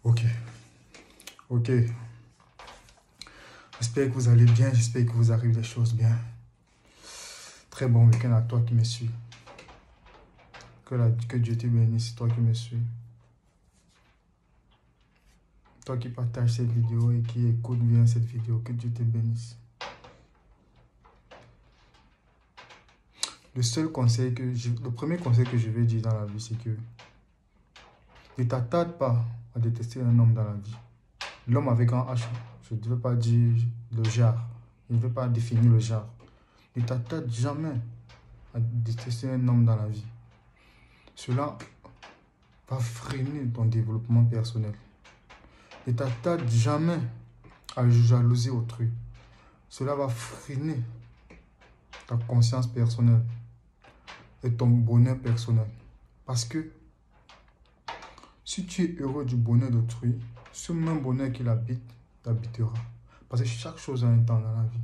Ok, ok. J'espère que vous allez bien, j'espère que vous arrivez des choses bien. Très bon week-end à toi qui me suis. Que Dieu te bénisse, toi qui me suis. Toi qui partages cette vidéo et qui écoute bien cette vidéo, que Dieu te bénisse. Le premier conseil que je vais dire dans la vie, c'est que ne t'attarde pas à détester un homme dans la vie. L'homme avec un H, je ne veux pas dire le genre, je ne veux pas définir le genre. Ne t'attarde jamais à détester un homme dans la vie. Cela va freiner ton développement personnel. Ne t'attarde jamais à jalouser autrui. Cela va freiner ta conscience personnelle et ton bonheur personnel. Parce que si tu es heureux du bonheur d'autrui, ce même bonheur qu'il habite t'habitera. Parce que chaque chose a un temps dans la vie.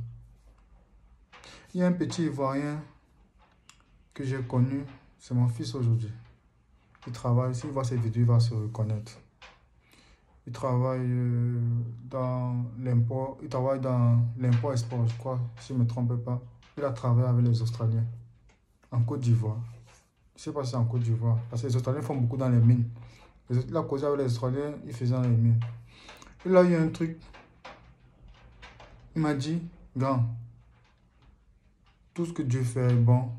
Il y a un petit Ivoirien que j'ai connu, c'est mon fils aujourd'hui. Il travaille, s'il voit cette vidéo, il va se reconnaître. Il travaille dans l'import, export, je crois, si je ne me trompe pas. Il a travaillé avec les Australiens en Côte d'Ivoire. Je ne sais pas si c'est en Côte d'Ivoire, parce que les Australiens font beaucoup dans les mines. Il a causé avec les Australiens, il faisait dans les mines. Et là, il y a un truc. Il m'a dit, grand, tout ce que Dieu fait est bon.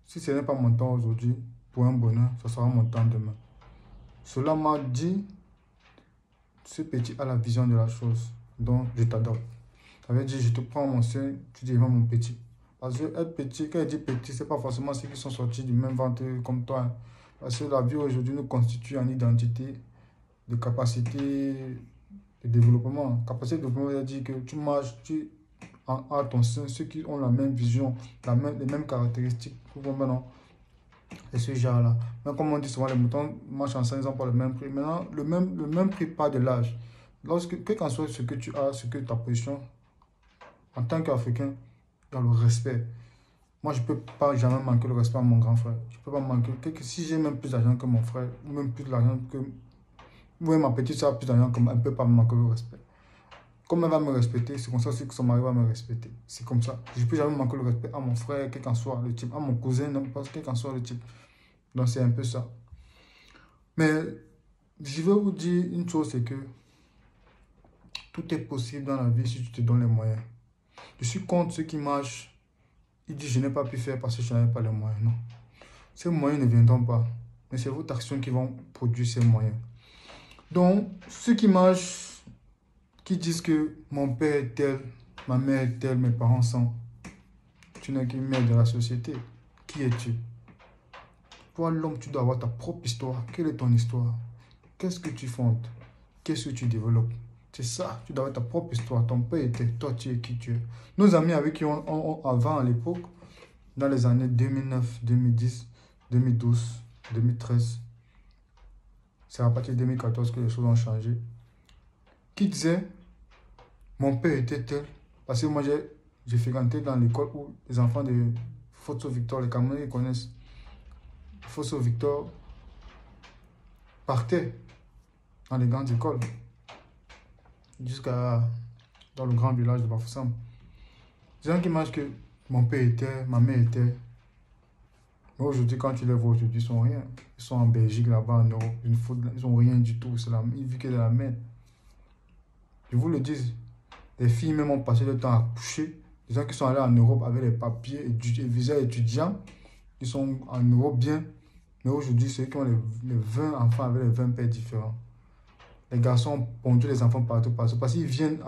Si ce n'est pas mon temps aujourd'hui, pour un bonheur, ce sera mon temps demain. Cela m'a dit, ce petit a la vision de la chose, donc je t'adopte. Ça veut dire, je te prends mon sein, tu deviens mon petit. Parce que être petit, quand il dit petit, ce n'est pas forcément ceux qui sont sortis du même ventre comme toi. Parce que la vie aujourd'hui nous constitue en identité, de capacité de développement. Capacité de développement, veut dire que tu marches, tu as ton sein, ceux qui ont la même vision, les mêmes caractéristiques. Vous comprenez, non? Et ce genre-là. Mais comme on dit souvent, les moutons marchent ensemble, ils n'ont pas le même prix. Maintenant, le même prix pas de l'âge. Quel qu'en soit ce que tu as, ce que ta position, en tant qu'Africain, il y a le respect. Moi, je ne peux pas jamais manquer le respect à mon grand frère. Je ne peux pas manquer. Si j'ai même plus d'argent que mon frère, ou même plus d'argent que... Ou même ma petite soeur a plus d'argent que moi, elle ne peut pas me manquer le respect. Comme elle va me respecter, c'est comme ça aussi que son mari va me respecter. C'est comme ça. Je ne peux jamais manquer le respect à mon frère, quel qu'en soit le type, à mon cousin, n'importe quel qu'en soit le type. Donc, c'est un peu ça. Mais, je vais vous dire une chose, c'est que tout est possible dans la vie si tu te donnes les moyens. Je suis contre ceux qui marchent. Ils disent, je n'ai pas pu faire parce que je n'avais pas les moyens. Non. Ces moyens ne viendront pas. Mais c'est votre action qui vont produire ces moyens. Donc, ceux qui marchent, qui disent que mon père est tel, ma mère est telle, mes parents sont. Tu n'es qu'une mère de la société. Qui es-tu? Toi, l'homme, tu dois avoir ta propre histoire. Quelle est ton histoire? Qu'est-ce que tu fondes? Qu'est-ce que tu développes? C'est ça, tu dois avoir ta propre histoire. Ton père était, toi, tu es qui tu es. Nos amis avec qui avant, à l'époque, dans les années 2009, 2010, 2012, 2013, c'est à partir de 2014 que les choses ont changé, qui disaient, mon père était tel, parce que moi, j'ai fréquenté dans l'école où les enfants de Fosso Victor, les Camerounais, ils connaissent. Fosso Victor partait dans les grandes écoles, jusqu'à dans le grand village de Bafoussam. Les gens qui mangent que mon père était, ma mère était. Mais aujourd'hui, quand tu les vois aujourd'hui, ils sont rien. Ils sont en Belgique, là-bas, en Europe. Ils n'ont rien du tout. Ils vivent que de la merde. Je vous le dis, les filles même ont passé le temps à coucher. Les gens qui sont allés en Europe avec les papiers et visa étudiants, ils sont en Europe bien. Mais aujourd'hui, ceux qui ont les 20 enfants avec les 20 pères différents. Les garçons ont pondu les enfants partout. Parce qu'ils viennent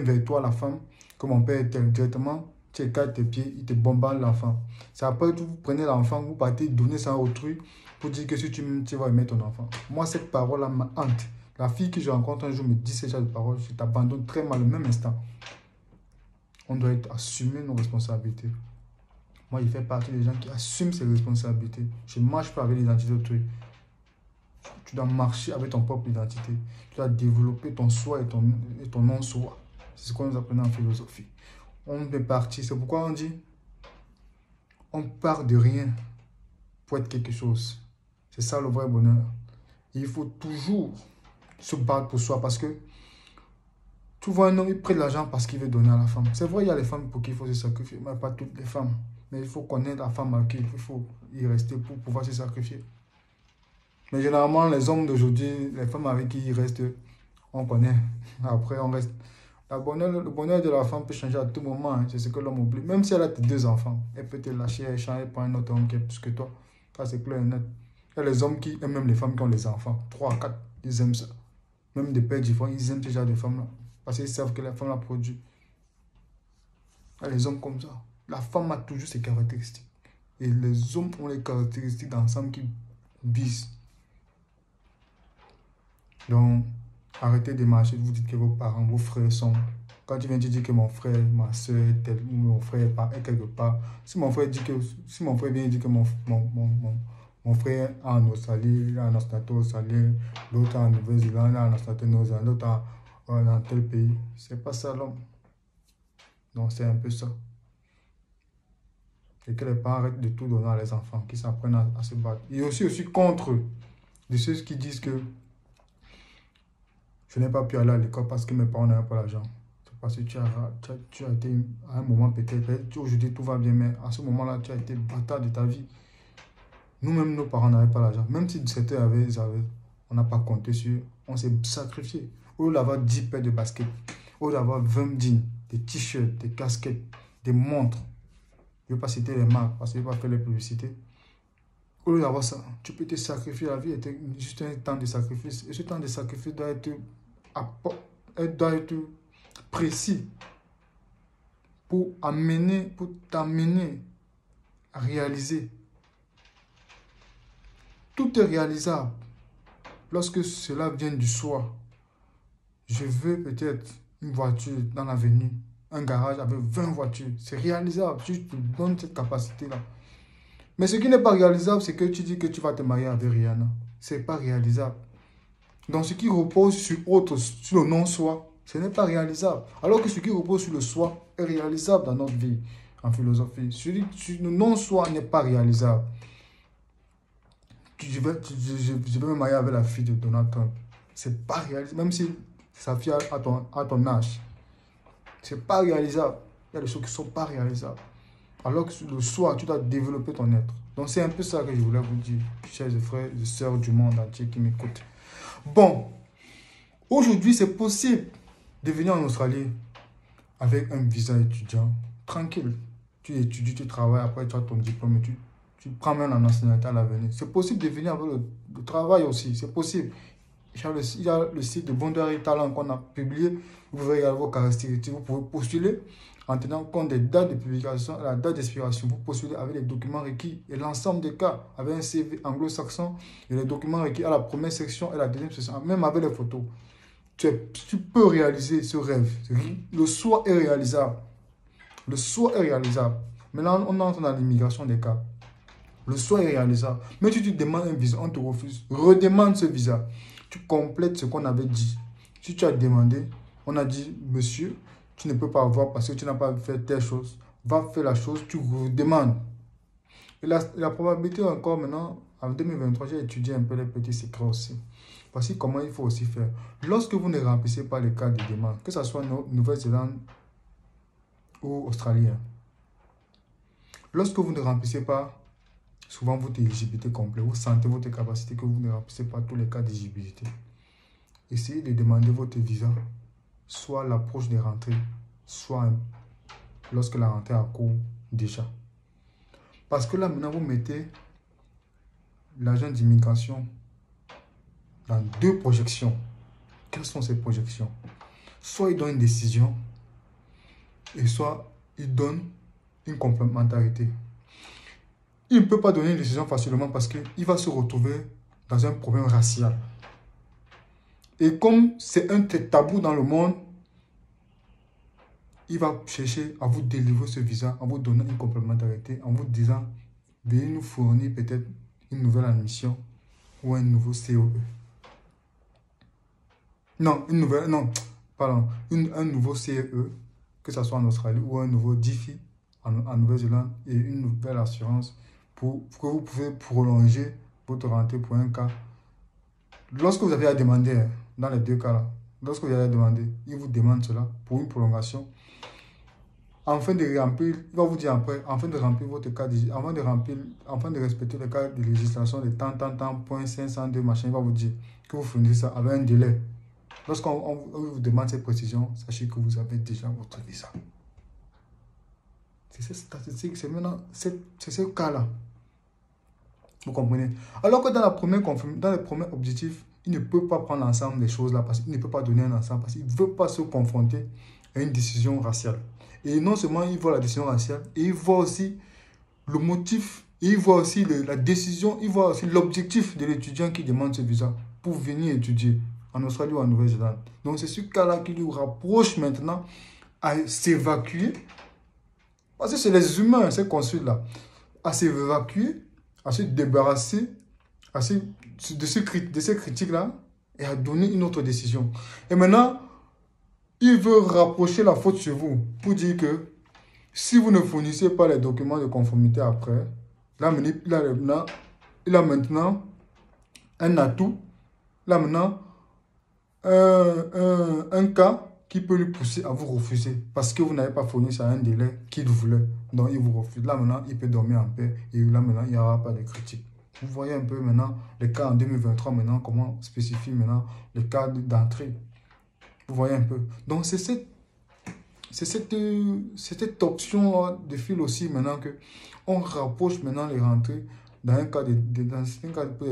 vers toi, la femme, que mon père était directement, tu écartes tes pieds, il te bombarde l'enfant. C'est après que vous prenez l'enfant, vous partez donner ça à autrui pour dire que si tu vas aimer ton enfant. Moi, cette parole-là me hante. La fille que je rencontre un jour me dit ce genre de parole, je t'abandonne très mal au même instant. On doit assumer nos responsabilités. Moi, je fais partie des gens qui assument ses responsabilités. Je ne marche pas avec l'identité d'autrui. Tu dois marcher avec ton propre identité. Tu dois développer ton soi et ton non-soi. C'est ce qu'on nous apprenait en philosophie. On est parti. C'est pourquoi on dit, on part de rien pour être quelque chose. C'est ça le vrai bonheur. Et il faut toujours se battre pour soi parce que tu vois un homme, il prête de l'argent parce qu'il veut donner à la femme. C'est vrai, il y a les femmes pour qui il faut se sacrifier, mais pas toutes les femmes. Mais il faut connaître la femme à qui il faut y rester pour pouvoir se sacrifier. Mais généralement, les hommes d'aujourd'hui, les femmes avec qui ils restent, on connaît. Après, on reste. Le bonheur de la femme peut changer à tout moment. Hein. C'est ce que l'homme oublie. Même si elle a tes 2 enfants, elle peut te lâcher, elle change, elle prend un autre homme qui est plus que toi. Ça, c'est clair et net. Il y a les hommes qui aiment même les femmes qui ont les enfants. 3, 4, ils aiment ça. Même des pères différents, ils aiment ce genre de femmes-là. Parce qu'ils savent que la femme la produit. Il y a les hommes comme ça. La femme a toujours ses caractéristiques. Et les hommes ont les caractéristiques d'ensemble qui bisent. Donc, arrêtez de marcher, vous dites que vos parents, vos frères sont... Quand tu viens te dire que mon frère, ma soeur, ou mon frère est quelque part, si mon frère vient dire que mon frère est en Australie, il est en Australie, l'autre en Nouvelle-Zélande, en Australie, l'autre dans tel pays, c'est pas ça l'homme. Donc, c'est un peu ça. Et que les parents arrêtent de tout donner à les enfants, qui s'apprennent à se battre. Et aussi contre de ceux qui disent que je n'ai pas pu aller à l'école parce que mes parents n'avaient pas l'argent. C'est parce que tu as été à un moment peut-être, aujourd'hui tout va bien, mais à ce moment-là, tu as été bâtard de ta vie. Nous-mêmes, nos parents n'avaient pas l'argent. Même si certains avaient, on n'a pas compté sur, on s'est sacrifié. Au lieu d'avoir 10 paires de baskets, au lieu d'avoir 20 jeans, des t-shirts, des casquettes, des montres. Je ne vais pas citer les marques parce que je ne vais pas faire les publicités. Au lieu d'avoir ça, tu peux te sacrifier. La vie était juste un temps de sacrifice. Et ce temps de sacrifice doit être précis pour t'amener à réaliser. Tout est réalisable lorsque cela vient du soi. Je veux peut-être une voiture dans l'avenir, un garage avec 20 voitures. C'est réalisable si je te donne cette capacité-là. Mais ce qui n'est pas réalisable, c'est que tu dis que tu vas te marier avec Rihanna. Ce n'est pas réalisable. Donc ce qui repose sur le non-soi, ce n'est pas réalisable. Alors que ce qui repose sur le soi est réalisable dans notre vie, en philosophie. Le non-soi n'est pas réalisable. Je vais me marier avec la fille de Donald Trump. Ce n'est pas réalisable. Même si sa fille a ton âge. Ce n'est pas réalisable. Il y a des choses qui ne sont pas réalisables. Alors que le soi, tu dois développer ton être. Donc c'est un peu ça que je voulais vous dire, chers frères et sœurs du monde entier qui m'écoutent. Bon, aujourd'hui c'est possible de venir en Australie avec un visa étudiant, tranquille. Tu étudies, tu travailles, après tu as ton diplôme et tu prends même la nationalité à l'avenir. C'est possible de venir avec le travail aussi, c'est possible. Il y a le site de Bondoir Talent qu'on a publié. Vous verrez vos caractéristiques. Vous pouvez postuler en tenant compte des dates de publication, la date d'expiration. Vous postulez avec les documents requis et l'ensemble des cas, avec un CV anglo-saxon et les documents requis à la première section et la deuxième section, même avec les photos. Tu peux réaliser ce rêve. Le soi est réalisable. Le soi est réalisable. Maintenant, on entre dans l'immigration des cas. Le soi est réalisable. Mais si tu demandes un visa, on te refuse. Redemande ce visa. Tu complètes ce qu'on avait dit. Si tu as demandé, on a dit, monsieur, tu ne peux pas avoir parce que tu n'as pas fait telle chose. Va faire la chose, tu redemandes. Et la probabilité encore maintenant, en 2023, j'ai étudié un peu les petits secrets aussi. Voici comment il faut aussi faire. Lorsque vous ne remplissez pas les cas de demande, que ce soit Nouvelle-Zélande ou Australien, lorsque vous ne remplissez pas souvent votre éligibilité complète, vous sentez votre capacité que vous ne remplissez pas tous les cas d'éligibilité. Essayez de demander votre visa, soit à l'approche des rentrées, soit lorsque la rentrée a cours déjà. Parce que là, maintenant, vous mettez l'agent d'immigration dans 2 projections. Quelles sont ces projections? Soit il donne une décision, et soit il donne une complémentarité. Il ne peut pas donner une décision facilement parce qu'il va se retrouver dans un problème racial. Et comme c'est un tabou dans le monde, il va chercher à vous délivrer ce visa, en vous donnant une complémentarité, en vous disant, veuillez nous fournir peut-être une nouvelle admission ou un nouveau COE. Non, un nouveau CE, que ce soit en Australie ou un nouveau DIFI en Nouvelle-Zélande et une nouvelle assurance pour que vous pouvez prolonger votre rentrée pour un cas. Lorsque vous avez à demander, dans les deux cas là, lorsque vous allez demander, il vous demande cela pour une prolongation. Afin de remplir, il va vous dire après, afin de remplir votre cas, afin de respecter le cas de législation de point 502, machin, il va vous dire que vous fournissez ça avec un délai. Lorsqu'on vous demande ces précisions, sachez que vous avez déjà votre visa. C'est cette statistique, c'est maintenant, c'est ce cas-là. Vous comprenez? Alors que dans le premier objectif, il ne peut pas prendre l'ensemble des choses là, parce qu'il ne peut pas donner un ensemble, parce qu'il ne veut pas se confronter à une décision raciale. Et non seulement il voit la décision raciale, et il voit aussi le motif, et il voit aussi la décision, il voit aussi l'objectif de l'étudiant qui demande ce visa pour venir étudier en Australie ou en Nouvelle-Zélande. Donc c'est ce cas-là qui lui rapproche maintenant à s'évacuer. Parce que c'est les humains, ces consuls-là, à s'évacuer, à se débarrasser de ces critiques-là et à donner une autre décision. Et maintenant, il veut rapprocher la faute sur vous pour dire que si vous ne fournissez pas les documents de conformité après, là, il a maintenant un atout, là maintenant un cas qui peut lui pousser à vous refuser parce que vous n'avez pas fourni ça à un délai qu'il voulait. Donc il vous refuse. Là maintenant, il peut dormir en paix et là maintenant, il n'y aura pas de critique. Vous voyez un peu maintenant les cas en 2023 maintenant, comment spécifier maintenant les cas d'entrée. Vous voyez un peu. Donc c'est cette option de fil aussi maintenant que on rapproche maintenant les rentrées dans un cas de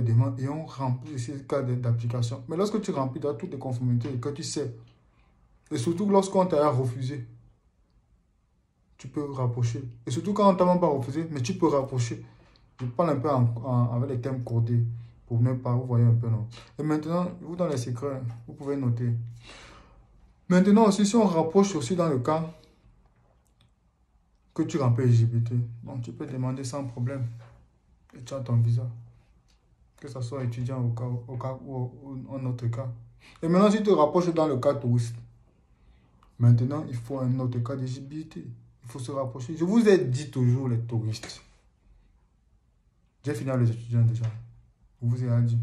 demande et on remplit ces cas d'application. Mais lorsque tu remplis dans toutes les conformités et que tu sais, et surtout lorsqu'on t'a refusé, tu peux rapprocher. Et surtout quand on t'a même pas refusé, mais tu peux rapprocher. Je parle un peu avec les thèmes codés pour ne pas, vous voyez un peu, non? Et maintenant, vous dans les secrets, vous pouvez noter. Maintenant aussi, si on rapproche aussi dans le cas que tu remplis l'éligibilité, donc tu peux demander sans problème et tu as ton visa. Que ce soit étudiant au cas ou en autre cas. Et maintenant, si tu te rapproches dans le cas touriste, maintenant, il faut un autre cas d'éligibilité. Il faut se rapprocher. Je vous ai dit toujours les touristes. J'ai fini avec les étudiants déjà. Je vous ai dit.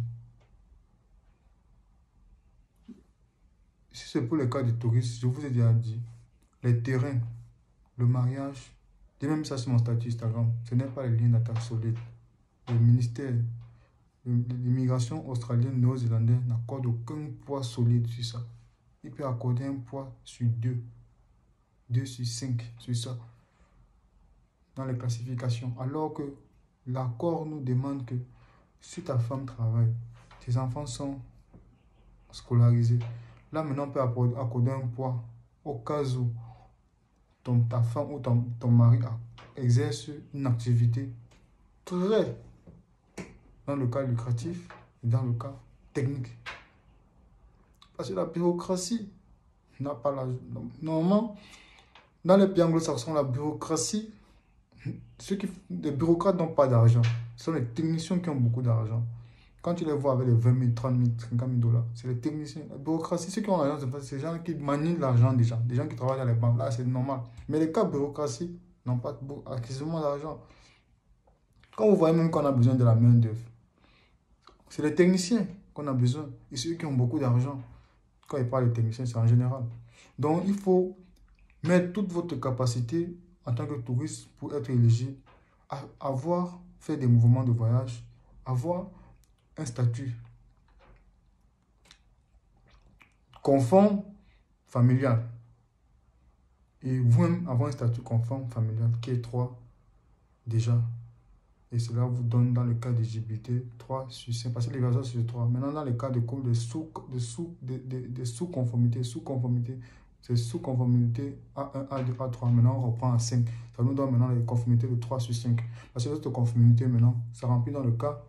Si c'est pour le cas des touristes, je vous ai déjà dit. Les terrains, le mariage, j'ai même ça sur mon statut Instagram. Ce n'est pas les liens d'attaque solides. Le ministère de l'immigration australienne néo-zélandaise n'accorde aucun poids solide sur ça. Il peut accorder un poids sur 2. 2 sur 5 sur ça. Dans les classifications. Alors que l'accord nous demande que si ta femme travaille, tes enfants sont scolarisés, là maintenant on peut accorder un poids au cas où ta femme ou ton mari exerce une activité très dans le cas lucratif et dans le cas technique. Parce que la bureaucratie n'a pas la... Normalement, dans les pays anglo-saxons, la bureaucratie, les bureaucrates n'ont pas d'argent. Ce sont les techniciens qui ont beaucoup d'argent. Quand tu les vois avec les 20 000, 30 000, 50 000 dollars, c'est les techniciens. La bureaucratie, ceux qui ont l'argent, c'est les gens qui manient l'argent déjà. Des gens qui travaillent dans les banques. Là, c'est normal. Mais les cas de bureaucratie n'ont pas acquisition d'argent. Quand vous voyez même qu'on a besoin de la main-d'œuvre, c'est les techniciens qu'on a besoin. Et ceux qui ont beaucoup d'argent. Quand ils parlent de techniciens, c'est en général. Donc, il faut mettre toute votre capacité en tant que touriste pour être éligible, à fait des mouvements de voyage, avoir un statut conforme familial. Et vous-même avoir un statut conforme familial qui est 3 déjà. Et cela vous donne dans le cas d'éligibilité 3 sur 5. Parce que les raisons c'est 3. Maintenant, dans le cas de cours de sous-conformité, c'est sous-conformité A1, A2, A3. Maintenant, on reprend à 5. Ça nous donne maintenant les conformités de 3 sur 5. Parce que l'autre conformité, maintenant, ça remplit dans le cas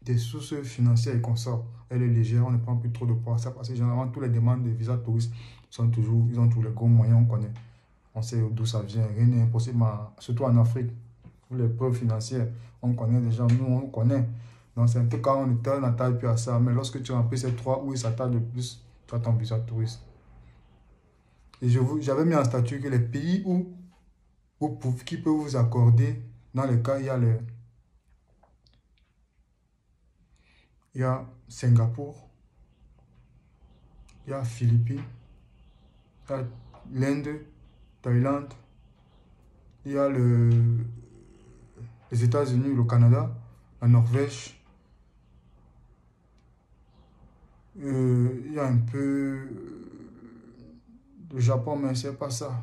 des sources financières et consorts. Elle est légère, on ne prend plus trop de poids. Ça, parce que généralement, tous les demandes de visa touristes ils ont tous les gros moyens, on connaît. On sait d'où ça vient. Rien n'est impossible, surtout en Afrique. Pour les preuves financières, on connaît déjà, nous on connaît. Donc c'est un peu quand on n'attaque plus à ça. Mais lorsque tu remplis ces 3 où il s'attaque de plus, tu as ton visa touriste. Et j'avais mis en statut que les pays qui peuvent vous accorder, dans les cas, il y a Singapour, il y a Philippines, il y a l'Inde, Thaïlande, il y a les États-Unis, le Canada, la Norvège, il y a un peu le Japon, mais c'est pas ça.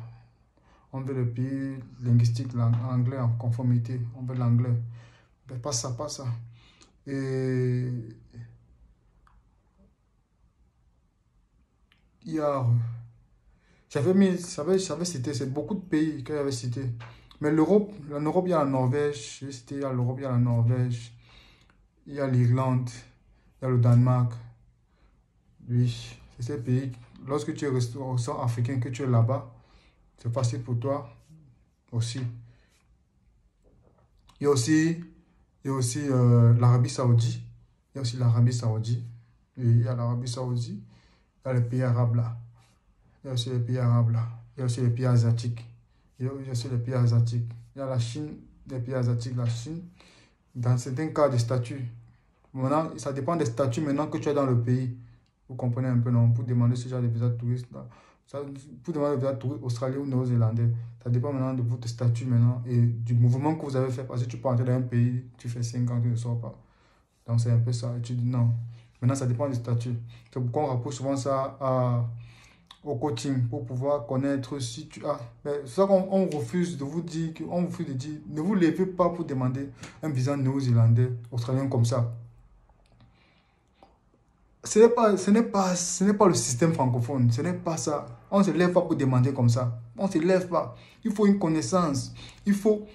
On veut le pays linguistique, l'anglais en conformité, on veut l'anglais. Mais pas ça, pas ça. Et il y a... j'avais cité, c'est beaucoup de pays que j'avais cité. Mais l'Europe, en Europe, il y a la Norvège, j'ai cité, il y a l'Europe, il y a la Norvège, il y a l'Irlande, il y a le Danemark. Oui, c'est ces pays. Lorsque tu es ressortissant africain, que tu es là-bas, c'est facile pour toi aussi. Il y a aussi, l'Arabie Saoudite. Il y a aussi l'Arabie Saoudite. Oui, il y a l'Arabie Saoudite. Il y a les pays arabes là. Il y a aussi les pays arabes là. Il y a aussi les pays asiatiques. Il y a aussi les pays asiatiques. Il y a la Chine, les pays asiatiques, la Chine. Dans certains cas de statut. Maintenant, ça dépend des statuts maintenant que tu es dans le pays. Vous comprenez un peu, non? Pour demander ce genre de visa de touriste là. Pour demander le visa de touriste australien ou néo-zélandais. Ça dépend maintenant de votre statut maintenant et du mouvement que vous avez fait. Parce que tu peux entrer dans un pays, tu fais 5 ans, tu ne sors pas. Donc c'est un peu ça. Et tu dis non. Maintenant, ça dépend du statut. C'est pourquoi on rapproche souvent ça au coaching pour pouvoir connaître si tu as. C'est ça qu'on refuse de vous dire, on refuse de dire, ne vous levez pas pour demander un visa néo-zélandais, australien comme ça. Ce n'est pas le système francophone, ce n'est pas ça. On ne se lève pas pour demander comme ça. On ne se lève pas. Il faut une connaissance, il faut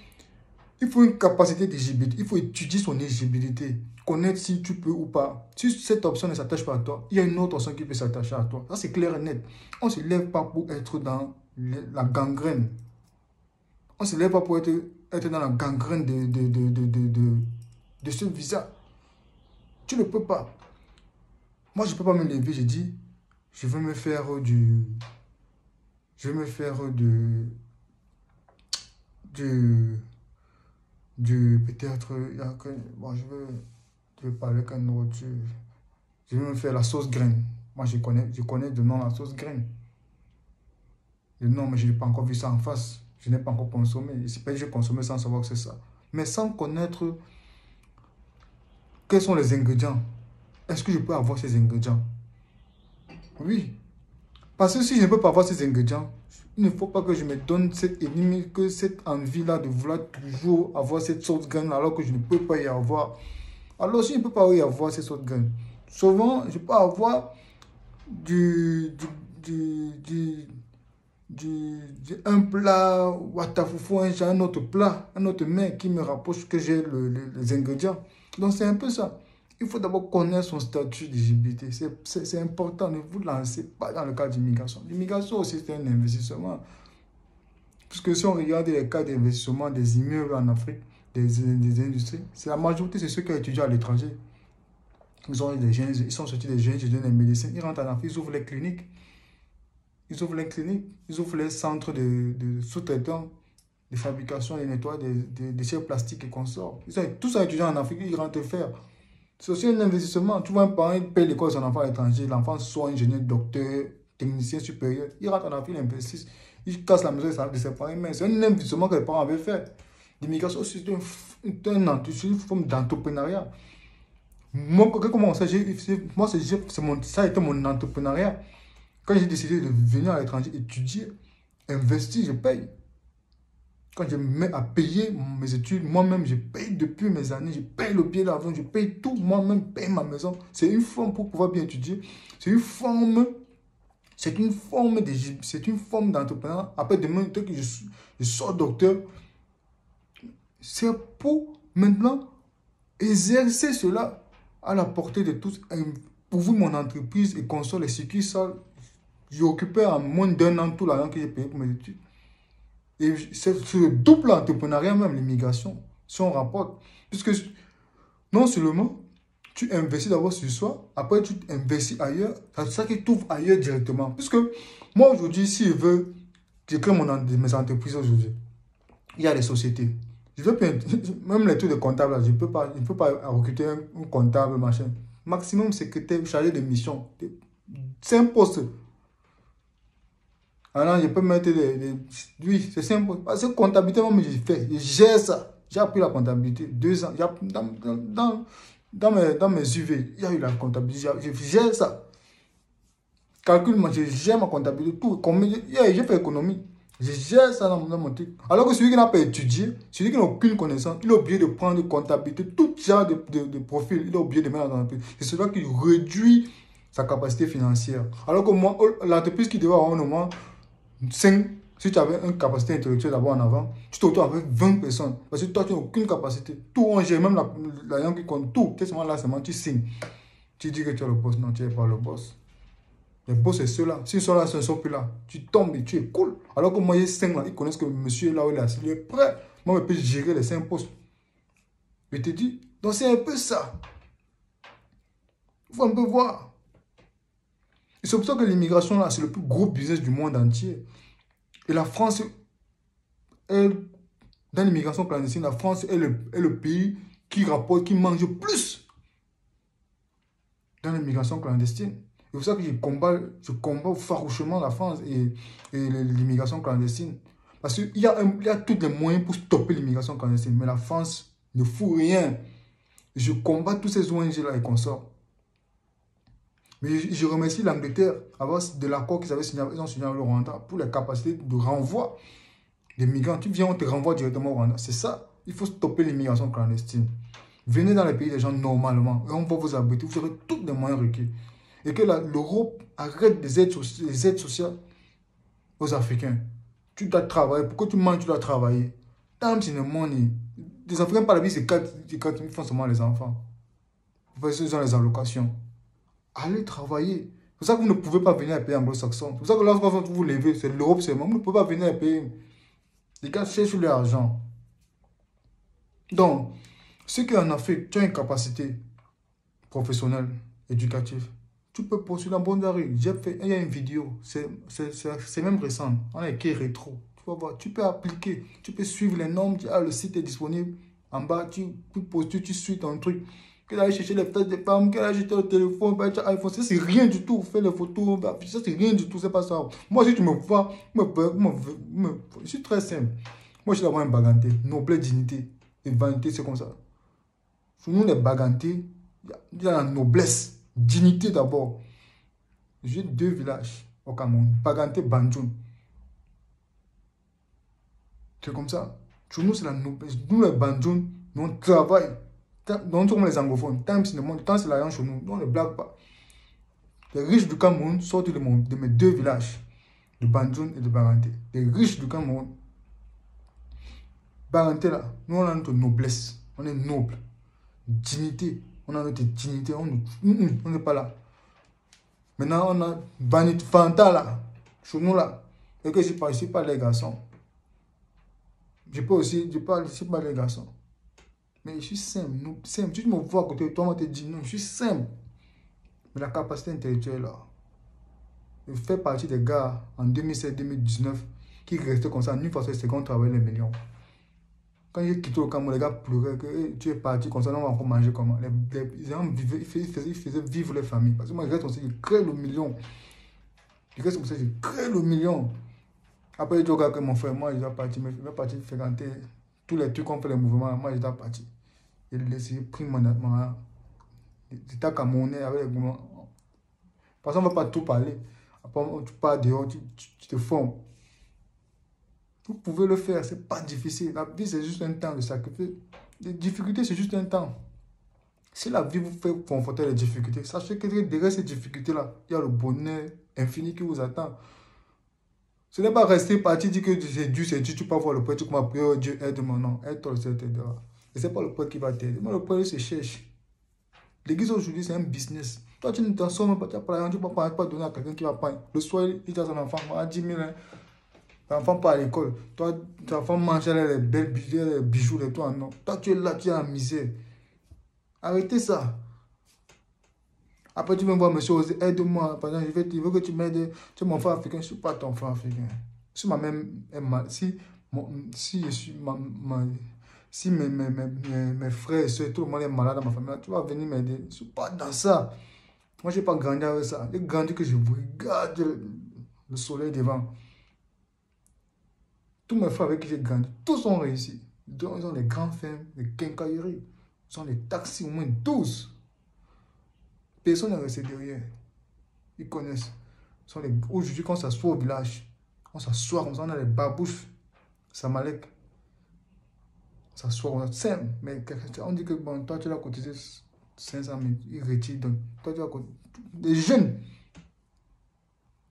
une capacité d'éligibilité, il faut étudier son éligibilité, connaître si tu peux ou pas. Si cette option ne s'attache pas à toi, il y a une autre option qui peut s'attacher à toi. Ça, c'est clair et net. On ne se lève pas pour être dans la gangrène. On ne se lève pas pour être dans la gangrène de ce visa. Tu ne peux pas. Moi, je ne peux pas me lever, j'ai dit, je veux me faire peut-être, bon, je veux parler qu'un nourriture. Je veux me faire la sauce graine. Moi, je connais de nom la sauce graine. Le nom, mais je n'ai pas encore vu ça en face. Je n'ai pas encore consommé. C'est pas que j'ai consommé sans savoir que c'est ça. Mais sans connaître quels sont les ingrédients. Est-ce que je peux avoir ces ingrédients? Oui. Parce que si je ne peux pas avoir ces ingrédients, il ne faut pas que je me donne cette envie-là de vouloir toujours avoir cette sauce graine alors que je ne peux pas y avoir. Alors si je ne peux pas y avoir cette sauce graine, souvent je peux avoir un plat watafoufou, un autre plat, un autre mets qui me rapproche que j'ai les ingrédients. Donc c'est un peu ça. Il faut d'abord connaître son statut d'éligibilité. C'est important. Ne vous lancez pas dans le cas d'immigration. L'immigration aussi, c'est un investissement. Puisque si on regarde les cas d'investissement des immeubles en Afrique, des industries, c'est la majorité, c'est ceux qui ont étudié à l'étranger. Ils sont sortis des jeunes étudiants de médecine. Ils rentrent en Afrique, ils ouvrent les cliniques. Ils ouvrent les centres de sous-traitants, de fabrication et de nettoyage des déchets plastiques et consorts. Ils sont tous étudiants en Afrique, ils rentrent faire. C'est aussi un investissement. Tu vois, un parent, il paye l'école de son enfant à l'étranger. L'enfant soit ingénieur, docteur, technicien supérieur. Il rentre en Afrique, il investit. Il casse la maison de ses parents. Mais c'est un investissement que les parents avaient fait. L'immigration, c'est une forme d'entrepreneuriat. Moi, comment ça, ça a été mon entrepreneuriat. Quand j'ai décidé de venir à l'étranger étudier, investir, je paye. Quand je me mets à payer mes études, moi-même, je paye depuis mes années, je paye le billet d'avion, je paye tout, moi-même, paye ma maison. C'est une forme pour pouvoir bien étudier. C'est une forme d'entrepreneuriat. Après, demain, dès que je sors docteur, c'est pour maintenant exercer cela à la portée de tous, ouvrir mon entreprise et construire les circuits. Ça, j'ai occupé en moins d'1 an tout l'argent que j'ai payé pour mes études. Et c'est le double entrepreneuriat même, l'immigration, si on rapporte. Puisque non seulement tu investis d'abord sur soi, après tu investis ailleurs, c'est ça qui t'ouvre ailleurs directement. Puisque moi aujourd'hui, si je veux, j'ai créé mes entreprises aujourd'hui, il y a les sociétés. Je veux même les trucs de comptable, je ne peux pas recruter un comptable, machin. Maximum secrétaire, chargé de mission. 5 postes. Alors, je peux mettre oui, c'est 5 postes. Parce que comptabilité, moi, je gère ça. J'ai appris la comptabilité 2 ans. Dans mes UV, il y a eu la comptabilité. Je gère ça. Calcul, moi, je gère ma comptabilité. Tout. J'ai fait économie. Je gère ça dans mon truc. Alors que celui qui n'a pas étudié, celui qui n'a aucune connaissance, il a oublié de prendre comptabilité, tout genre de profil, il a oublié de mettre dans l'entreprise. C'est cela qui réduit sa capacité financière. Alors que moi, l'entreprise qui devait avoir au moins 5, si tu avais une capacité intellectuelle d'abord en avant, tu te retrouves avec 20 personnes. Parce que toi, tu n'as aucune capacité. Tout, on gère, même la langue qui compte, tout. Seulement là, seulement tu signes. Tu dis que tu es le boss. Non, tu n'es pas le boss. Les boss, c'est ceux-là. S'ils sont là, ils ne sont plus là. Tu tombes et tu es cool. Alors que moi, il y a 5 là, ils connaissent que monsieur est là où il est assis. Il est prêt. Moi, je peux gérer les 5 postes. Je te dis, donc c'est un peu ça. Il faut un peu voir. Et c'est pour ça que l'immigration, là, c'est le plus gros business du monde entier. Et la France, dans l'immigration clandestine, la France est le pays qui rapporte, qui mange plus dans l'immigration clandestine. C'est pour ça que je combat farouchement la France et l'immigration clandestine. Parce qu'il y a tous les moyens pour stopper l'immigration clandestine. Mais la France ne fout rien. Je combat tous ces ONG-là et consorts. Mais je remercie l'Angleterre de l'accord qu'ils avaient signé, ils ont signé avec le Rwanda pour la capacité de renvoi des migrants. Tu viens, on te renvoie directement au Rwanda. C'est ça. Il faut stopper l'immigration clandestine. Venez dans les pays des gens normalement. Et on va vous abriter. Vous aurez tous les moyens requis. Et que l'Europe arrête les aides sociales aux Africains. Tu dois travailler. Pourquoi tu manges, tu dois travailler. Time in the money. Les Africains, par la vie, c'est 4 000 francs seulement les enfants. Parce qu'ils ont les allocations. Allez travailler. C'est pour ça que vous ne pouvez pas venir à un pays anglo-saxon. C'est pour ça que lorsque vous vous levez, c'est l'Europe seulement. Vous ne pouvez pas venir à un pays. Les gars cherchent l'argent. Donc, ceux qui en Afrique, tu as une capacité professionnelle, éducative. Tu peux poursuivre la bonne arrêt. Il y a une vidéo, c'est même récent. On a écrit rétro. Tu vas voir, tu peux appliquer, tu peux suivre les normes. Le site est disponible. En bas, tu postules, tu suis ton truc. Qu'elle aille chercher les têtes des femmes, qu'elle aille chercher le téléphone, iPhone. Ça, c'est rien du tout. Fais les photos, ça, c'est rien du tout. C'est pas ça. Moi, si tu me vois, je suis très simple. Moi, je suis d'abord un baganté. Noblesse, dignité et vanité, c'est comme ça. Pour nous, les bagantés, il y a la noblesse. Dignité d'abord. J'ai 2 villages au Cameroun. Baganté, Banjoun. C'est comme ça. Chez nous, c'est la noblesse. Nous, les Banjoun, nous, on travaille. Nous sommes les anglophones. Tant c'est l'argent chez nous. Nous, on ne blague pas. Les riches du Cameroun sortent de mes 2 villages. De Banjoun et de Baganté. Les riches du Cameroun. Baganté, là, nous, on a notre noblesse. On est noble. Dignité. On a notre dignité. On n'est pas là. Maintenant, on a Vanity Fanta là. Chez nous là. Et que je ne suis pas les garçons. Je parle ici pas les garçons. Mais je suis simple. Simple. Tu me vois à côté de toi, on te dit non. Je suis simple. Mais la capacité intellectuelle là. Je fais partie des gars en 2017-2019 qui restaient comme ça. Nulle façon, c'est qu'on travaille les millions. Quand j'ai quitté le Cameroun, les gars pleuraient que tu es parti comme ça, on va encore manger comment. Ils faisaient vivre les familles. Parce que moi, je reste comme ça, je crée le million. Je reste comme ça, je crée le million. Après, je dis que mon frère, moi, je dois partir, mais je vais partir fréquenter tous les trucs qu'on fait les mouvements. Moi, je dois partir. J'ai pris mon état camerounais avec les mouvements. Parce qu'on ne va pas tout parler. Après, tu pars dehors, tu te formes. Vous pouvez le faire, c'est pas difficile. La vie, c'est juste un temps de sacrifice. Les difficultés, c'est juste un temps. Si la vie vous fait confronter les difficultés, sachez que derrière ces difficultés-là, il y a le bonheur infini qui vous attend. Ce n'est pas rester parti, dire que c'est Dieu, tu peux voir le prêtre, tu peux prier, oh Dieu, aide-moi. Non, aide-toi, c'est t'aidera. Et ce n'est pas le prêtre qui va t'aider. Moi, le prêtre, c'est cherche. L'église aujourd'hui, c'est un business. Toi, tu ne t'en sors même pas, tu ne vas pas donner à quelqu'un qui va prendre. Le soir, il a son enfant, à 10 000 hein. L'enfant part à l'école. Toi, ton enfant mange les belles bijoux, les bijoux, les toits. Non. Toi, tu es là, tu es en misère. Arrêtez ça. Après, tu me vois, monsieur, aide-moi. Par exemple, je veux que tu m'aides. Tu es mon frère africain. Je ne suis pas ton frère africain. Si ma mère est mal, si je suis si mes frères et soeurs, tout le monde est malade dans ma famille, tu vas venir m'aider. Je ne suis pas dans ça. Moi, je n'ai pas grandi avec ça. J'ai grandi que je regarde le soleil devant. Tous mes frères avec qui j'ai grandi, tous ont réussi. Ils ont des grandes fermes, des quincailleries. Ils ont des taxis, au moins 12. Personne n'est resté derrière. Ils connaissent. Aujourd'hui, quand on s'assoit au village, on s'assoit comme ça, on a les babouches. Samalek. On s'assoit, on s'aime. Mais on dit que bon, toi, tu l'as cotisé 500 000. Ils retirent. Donc, toi, tu as cotisé. Des jeunes.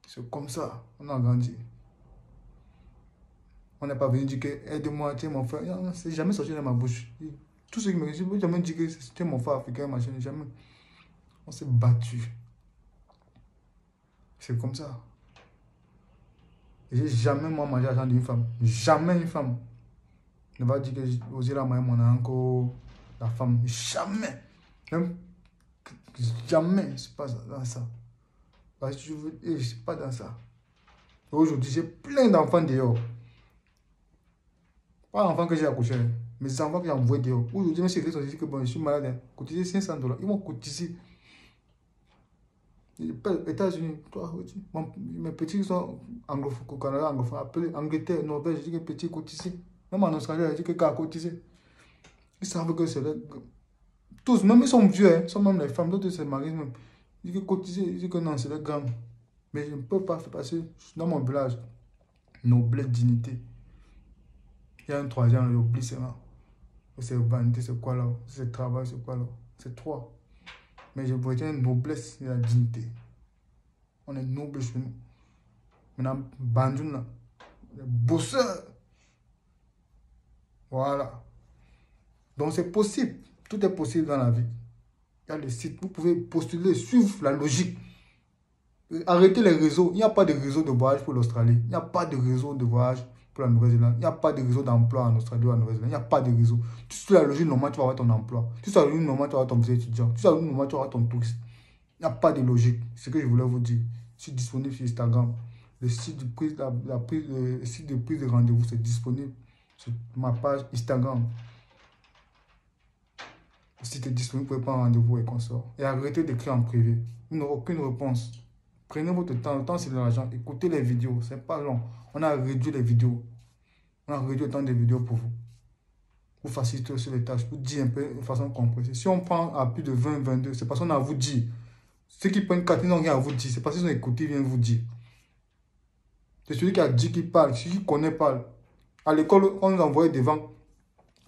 C'est comme ça. On a grandi. On n'est pas venu dire que aide-moi, tiens mon frère. C'est jamais sorti de ma bouche. Tout ce qui me dit, je jamais dit que c'était mon frère africain, machin. Jamais. On s'est battu. C'est comme ça. J'ai jamais, moi, mangé l'argent d'une femme. Jamais une femme ne va dire que j'ai la main, mon uncle, la femme. Jamais. Même, jamais. C'est pas dans ça. Parce que je ne suis pas dans ça. Aujourd'hui, j'ai plein d'enfants dehors. Pas d'enfants que j'ai accouché. Mes enfants que j'ai envoyés dehors. Aujourd'hui, mes secrets sont dit que bon, je suis malade. Cotiser $500. Ils vont cotiser. États-Unis, toi, mes petits sont anglophones, au Canada, anglophones, appelés Angleterre, Norvège, je dis que petits cotisés. Même en Australie, je dis que qu'à cotiser. Ils savent que c'est là. Tous, même ils sont vieux, hein, sont même les femmes, d'autres se marient même. Ils disent que cotiser, ils disent que non, c'est le gramme. Mais je ne peux pas faire passer dans mon village. Noblesse, dignité. Il y a un troisième, j'oublie seulement. C'est vanité, c'est quoi là? C'est travail, c'est quoi là? C'est trois. Mais je retiens la noblesse et la dignité. On est noble chez nous. Maintenant, bandit là, les bosseurs. Voilà. Donc c'est possible. Tout est possible dans la vie. Il y a des sites, vous pouvez postuler, suivre la logique. Arrêtez les réseaux. Il n'y a pas de réseau de voyage pour l'Australie. Il n'y a pas de réseau de voyage pour la Nouvelle-Zélande. Il n'y a pas de réseau d'emploi en Australie ou en Nouvelle-Zélande. Il n'y a pas de réseau. Tu suis la logique normale, tu vas avoir ton emploi. Tu suis la logique normale, tu vas avoir ton visa étudiant. Tu suis la logique normale, tu vas avoir ton touriste. Il n'y a pas de logique. C'est ce que je voulais vous dire. Je suis disponible sur Instagram. Le site de prise, le site de prise de rendez-vous, c'est disponible sur ma page Instagram. Le site est disponible pour prendre rendez-vous et consort. Et arrêtez d'écrire en privé. Vous n'aurez aucune réponse. Prenez votre temps. Le temps, c'est de l'argent. Écoutez les vidéos. C'est pas long. On a réduit les vidéos. On a réduit le temps des vidéos pour vous. Vous facilitez aussi les tâches. Vous dites un peu de façon compressée. Si on prend à plus de 20, 22, c'est parce qu'on a à vous dire. Ceux qui prennent 4, ils n'ont rien à vous dire. C'est parce qu'ils ont écouté, ils viennent vous dire. C'est celui qui a dit qu'il parle. Celui qui connaît parle. À l'école, on nous envoyait devant.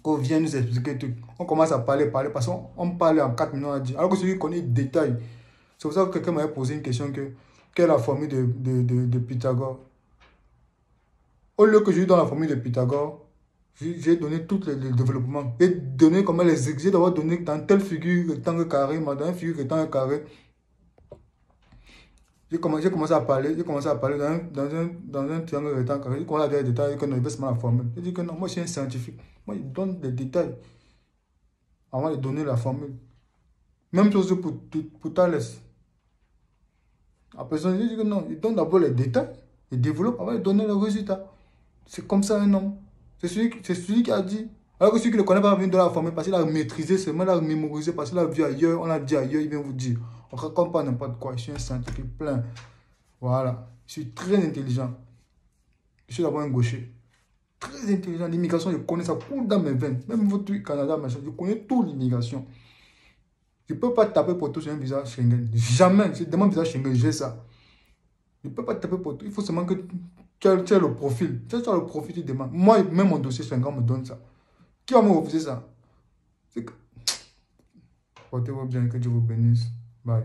Qu'on vient nous expliquer tout. On commence à parler, parce qu'on parle en 4 minutes, on a dit. Alors que celui qui connaît le détail. C'est pour ça que quelqu'un m'avait posé une question quelle est la formule de Pythagore? Au lieu que je lui donne la formule de Pythagore, j'ai donné tout le développement. J'ai donné comment les exercices, d'avoir donné dans telle figure rectangle carré, dans une figure rectangle carré. J'ai commencé à parler dans un triangle rectangle carré. J'ai commencé à donner des détails, que non, il veut seulement la formule. J'ai dit que non, moi je suis un scientifique. Moi je donne des détails avant de donner la formule. Même chose pour Thalès. La personne dit que non, il donne d'abord les détails, il développe avant de donner le résultat. C'est comme ça un homme. C'est celui qui a dit. Alors que celui qui ne connaît pas vient de la formule parce qu'il a maîtrisé, seulement il a mémorisé, parce qu'il a vu ailleurs, on l'a dit ailleurs, il vient vous dire. On ne raconte pas n'importe quoi. Je suis un scientifique plein. Voilà. Je suis très intelligent. Je suis d'abord un gaucher. Très intelligent. L'immigration, je connais ça, coule dans mes veines. Même votre Canada, machin, je connais tout l'immigration. Je ne peux pas taper pour tout sur un visa Schengen. Jamais. Je demande un visa Schengen, j'ai ça. Je ne peux pas taper pour tout. Il faut seulement que tu aies le profil. Tu as le profil, tu demandes. Moi, même mon dossier Schengen me donne ça. Qui va me refuser ça? Portez-vous bien, que Dieu vous bénisse. Bye.